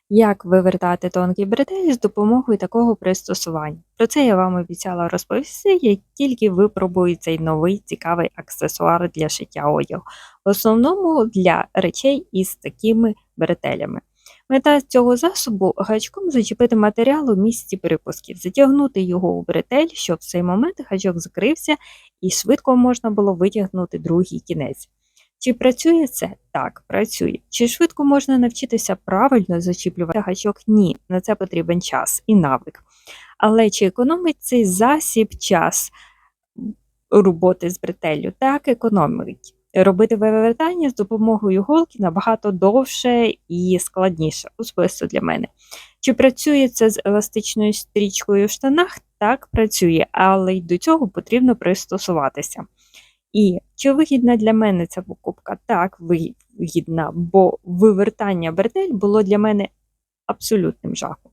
Як вивертати тонкий бретель з допомогою такого пристосування? Про це я вам обіцяла розповісти, як тільки випробую цей новий цікавий аксесуар для шиття одягу, в основному для речей із такими бретелями. Мета цього засобу гачком зачепити матеріал у місці припусків, затягнути його у бретель, щоб в цей момент гачок закрився і швидко можна було витягнути другий кінець. Чи працює це? Так, працює. Чи швидко можна навчитися правильно зачіплювати гачок? Ні, на це потрібен час і навик. Але чи економить цей засіб час роботи з бретеллю? Так, економить. Робити вивертання з допомогою голки набагато довше і складніше, особисто для мене. Чи працює це з еластичною стрічкою в штанах? Так, працює, але й до цього потрібно пристосуватися. І чи вигідна для мене ця покупка? Так, вигідна, бо вивертання бретель було для мене абсолютним жахом.